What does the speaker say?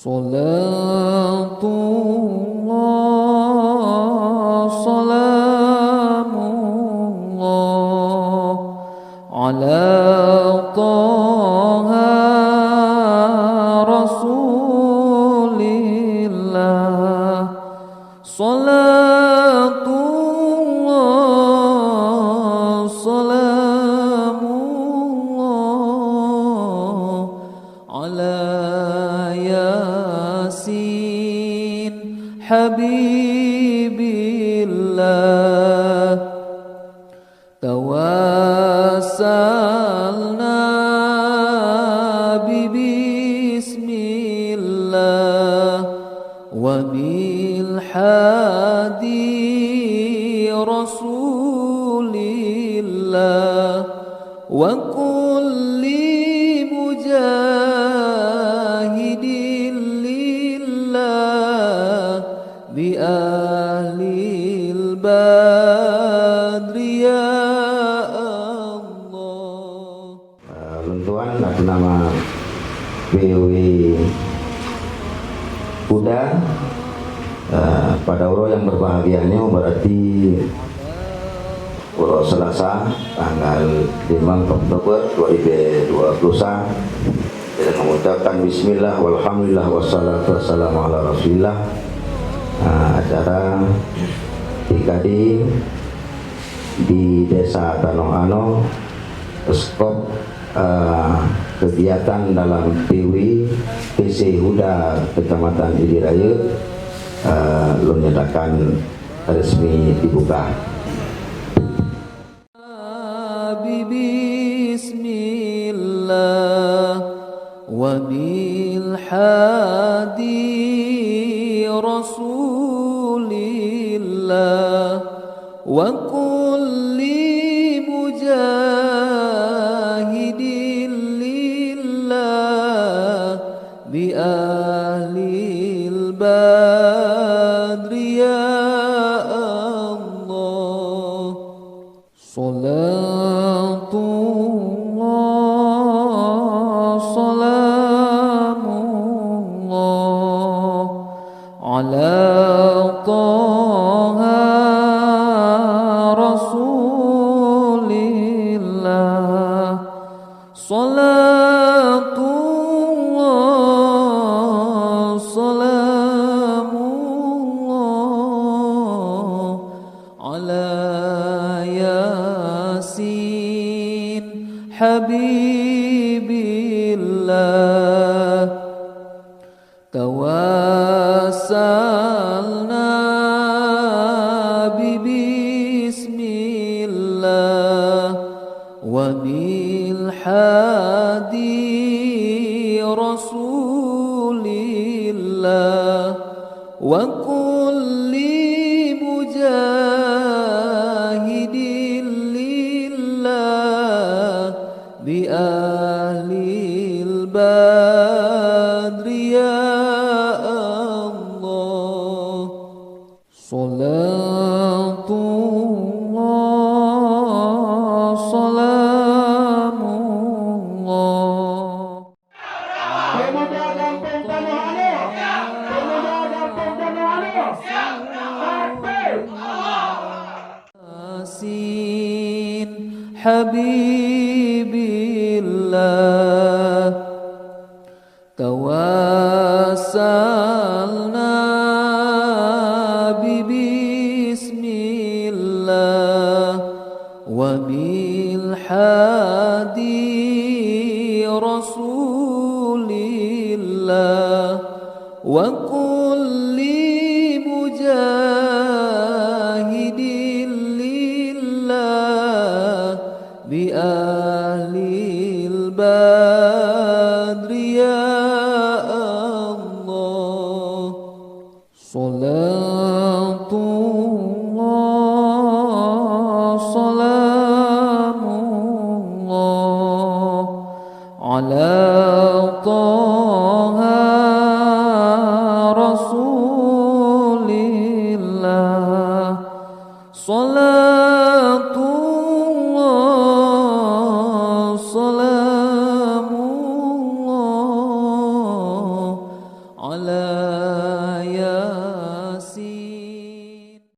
Salatullah, salamullah ala Taha Rasulillah. Salatullah, salamullah ala Yasin Habibillah. Tawassalna bismillah wa bil hadi Rasulillah wa kulli mujahidin lillah bi ahlil badri ya Allah. Luntuan atas nama BW Kuda pada uro yang berbahagianya berarti uro Selasa tanggal 5 Oktober 2021 dengan mengucapkan bismillah walhamdulillah wassalatu wassalamu ala rasulillah. Acara TKD di Desa Tanoh-Ano skop kegiatan dalam PW PC Huda Kecamatan Idiraya menyatakan resmi dibuka. Bismillah wa bil hadi Rasulillah wa kulli mujahidin lillah bi ahlil badri ya Allah. Salatullah, salamullah ala Taha Rasulillah. Salatullah, salamullah ala Yasin Habibillah. Tawassalna bismillah wa bil hadi Rasulillah wa kulli mujahidin lillah bi ahlil badri ya Allah. Salatullah, salamullah. Pemuda Kampung Tanoh-Ano, pemuda Kampung Tanoh-Ano, Akbar. Yasin Habibillah. Tawassalna bismillah wa bil hadi Rasulillah wa kulli mujahidin lillah bi ahlil badri ya Allah. Salatullah, salamullah ala Taha Rasulillah. Salatullah, salamullah على